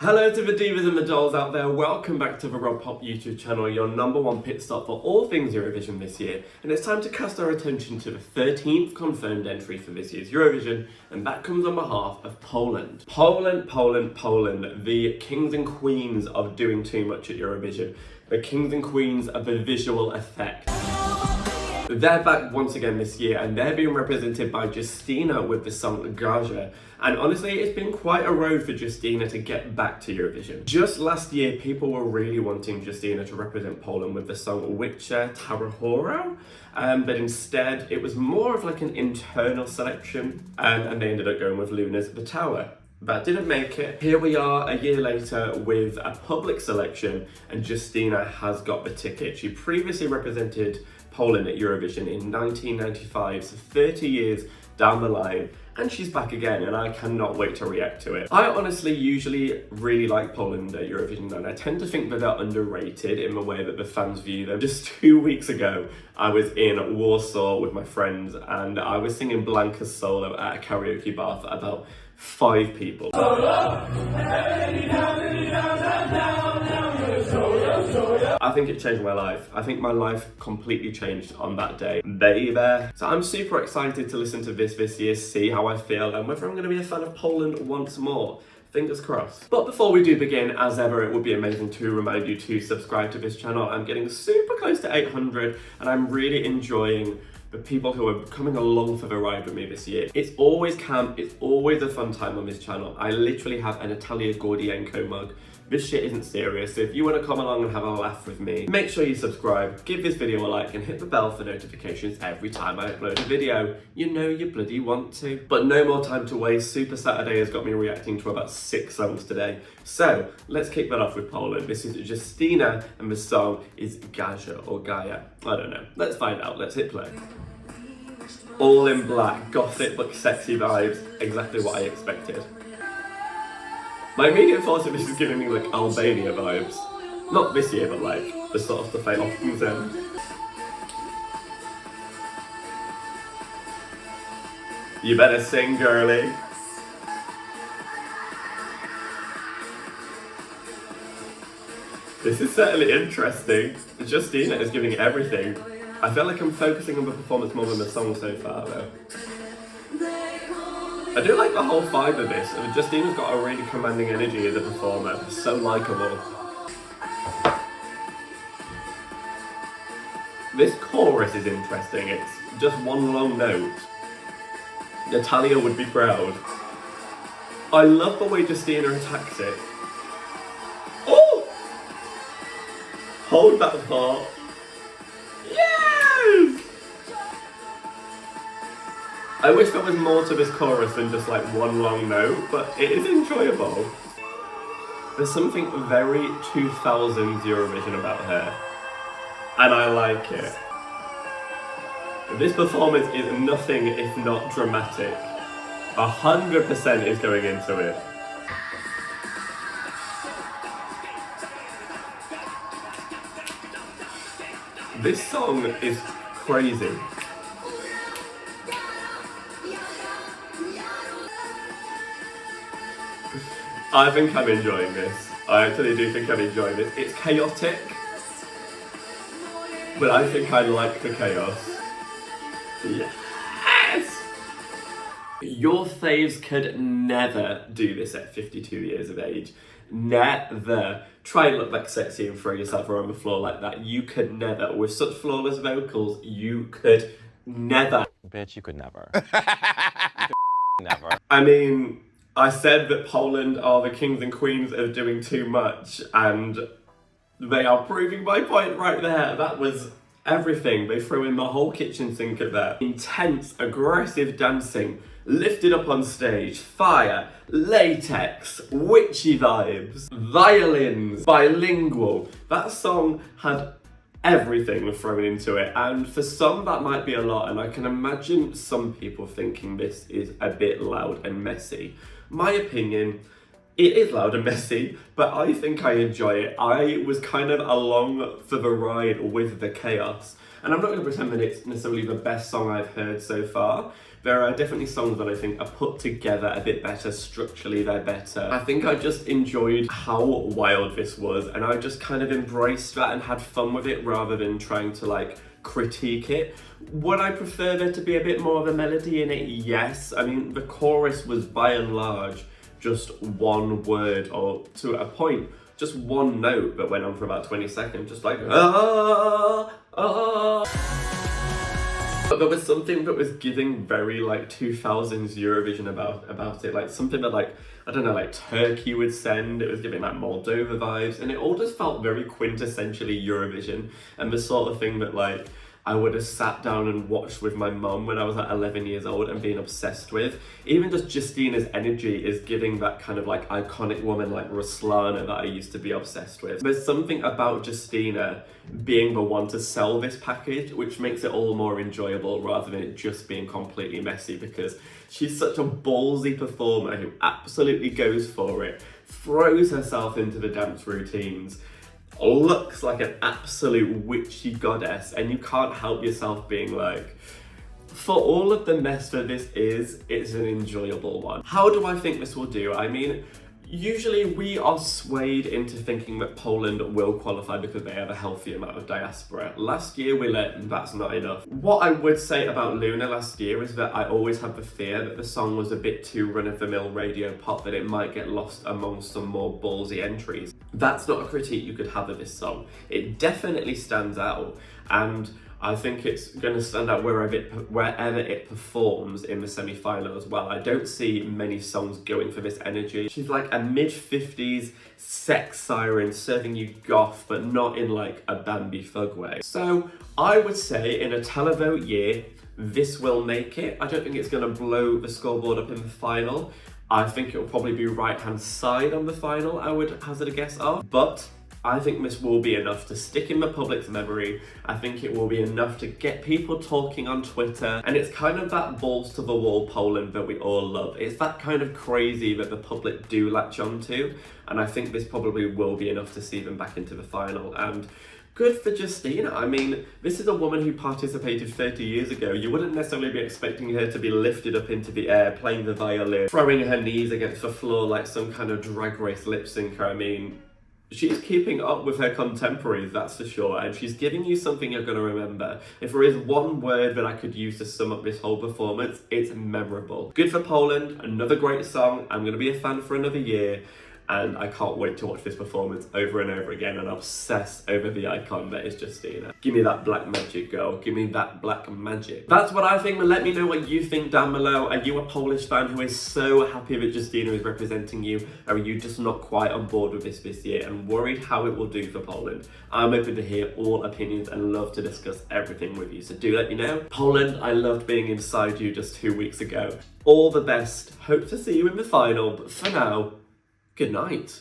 Hello to the divas and the dolls out there, welcome back to the Rob Pop YouTube channel, your #1 pit stop for all things Eurovision this year. And it's time to cast our attention to the 13th confirmed entry for this year's Eurovision, and that comes on behalf of Poland. Poland, the kings and queens of doing too much at Eurovision. The kings and queens of the visual effect. They're back once again this year and they're being represented by Justyna with the song Gaja. And honestly, it's been quite a road for Justyna to get back to Eurovision. Just last year, people were really wanting Justyna to represent Poland with the song Witcher Tarahora, but instead it was more of like an internal selection, and they ended up going with Luna's The Tower. That didn't make it. Here we are a year later with a public selection and Justyna has got the ticket. She previously represented Poland at Eurovision in 1995, so 30 years down the line, and she's back again and I cannot wait to react to it. I honestly usually really like Poland at Eurovision and I tend to think that they're underrated in the way that the fans view them. Just 2 weeks ago, I was in Warsaw with my friends and I was singing Blanca's solo at a karaoke bar for about 5 people. I think it changed my life. I think my life completely changed on that day, baby. So I'm super excited to listen to this year, see how I feel, and whether I'm going to be a fan of Poland once more. Fingers crossed. But before we do begin, as ever, it would be amazing to remind you to subscribe to this channel. I'm getting super close to 800, and I'm really enjoying the people who are coming along for the ride with me this year. It's always camp, it's always a fun time on this channel. I literally have an Natalia Gordienko mug. This shit isn't serious, so if you want to come along and have a laugh with me, make sure you subscribe, give this video a like, and hit the bell for notifications every time I upload a video. You know you bloody want to. But no more time to waste. Super Saturday has got me reacting to about 6 songs today. So let's kick that off with Poland. This is Justyna and the song is Gaja or Gaia. I don't know. Let's find out. Let's hit play. All in black, gothic but sexy vibes, exactly what I expected. My immediate thought of this is giving me like Albania vibes. Not this year, but like the sort of stuff I often send. You better sing, girly. This is certainly interesting. Justyna is giving everything. I feel like I'm focusing on the performance more than the song so far though. I do like the whole vibe of this. Justyna's got a really commanding energy as a performer. So likeable. This chorus is interesting. It's just one long note. Natalia would be proud. I love the way Justyna attacks it. Oh! Hold that thought. Yes! I wish there was more to this chorus than just like one long note, but it is enjoyable. There's something very 2000s Eurovision about her, and I like it. This performance is nothing if not dramatic. 100% is going into it. This song is crazy. I think I'm enjoying this. I actually do think I'm enjoying this. It's chaotic, but I think I like the chaos. Yes! Your faves could never do this at 52 years of age. Never. Try and look like sexy and throw yourself around the floor like that. You could never. With such flawless vocals, you could never. Bitch, you could never. You could never. I mean, I said that Poland are the kings and queens of doing too much, and they are proving my point right there. That was everything. They threw in the whole kitchen sink at that. Intense, aggressive dancing, lifted up on stage, fire, latex, witchy vibes, violins, bilingual. That song had everything thrown into it, and for some that might be a lot, and I can imagine some people thinking this is a bit loud and messy. My opinion, it is loud and messy, but I think I enjoy it. I was kind of along for the ride with the chaos. And I'm not going to pretend that it's necessarily the best song I've heard so far. There are definitely songs that I think are put together a bit better, structurally they're better. I think I just enjoyed how wild this was, and I just kind of embraced that and had fun with it rather than trying to like critique it. Would I prefer there to be a bit more of a melody in it? Yes. I mean, the chorus was by and large just one word, or to a point, just one note that went on for about 20 seconds, just like But there was something that was giving very like 2000s Eurovision about it, like something that like, I don't know, like Turkey would send. It was giving like Moldova vibes, and it all just felt very quintessentially Eurovision, and the sort of thing that like I would have sat down and watched with my mum when I was like 11 years old and being obsessed with. Even just Justyna's energy is giving that kind of like iconic woman like Ruslana that I used to be obsessed with. There's something about Justyna being the one to sell this package which makes it all more enjoyable rather than it just being completely messy, because she's such a ballsy performer who absolutely goes for it, throws herself into the dance routines, looks like an absolute witchy goddess, and you can't help yourself being like, for all of the mess that this is, it's an enjoyable one. How do I think this will do? I mean, usually we are swayed into thinking that Poland will qualify because they have a healthy amount of diaspora. Last year we learned that's not enough. What I would say about Luna last year is that I always had the fear that the song was a bit too run-of-the-mill radio pop, that it might get lost among some more ballsy entries. That's not a critique you could have of this song. It definitely stands out, and I think it's going to stand out wherever it performs in the semi-final as well. I don't see many songs going for this energy. She's like a mid-50s sex siren serving you goth, but not in like a Bambi thug way. So I would say in a televote year, this will make it. I don't think it's going to blow the scoreboard up in the final. I think it will probably be right-hand side on the final, I would hazard a guess of. But I think this will be enough to stick in the public's memory. I think it will be enough to get people talking on Twitter. And it's kind of that balls to the wall Poland that we all love. It's that kind of crazy that the public do latch onto. And I think this probably will be enough to see them back into the final. And good for Justyna. I mean, this is a woman who participated 30 years ago. You wouldn't necessarily be expecting her to be lifted up into the air, playing the violin, throwing her knees against the floor like some kind of drag race lip syncer. I mean, she's keeping up with her contemporaries, that's for sure, and she's giving you something you're going to remember. If there is one word that I could use to sum up this whole performance, it's memorable. Good for Poland, another great song. I'm going to be a fan for another year, and I can't wait to watch this performance over and over again and obsess over the icon that is Justyna. Give me that black magic, girl. Give me that black magic. That's what I think, but let me know what you think down below. Are you a Polish fan who is so happy that Justyna is representing you? Or are you just not quite on board with this year and worried how it will do for Poland? I'm open to hear all opinions and love to discuss everything with you, so do let me know. Poland, I loved being inside you just 2 weeks ago. All the best. Hope to see you in the final, but for now, good night.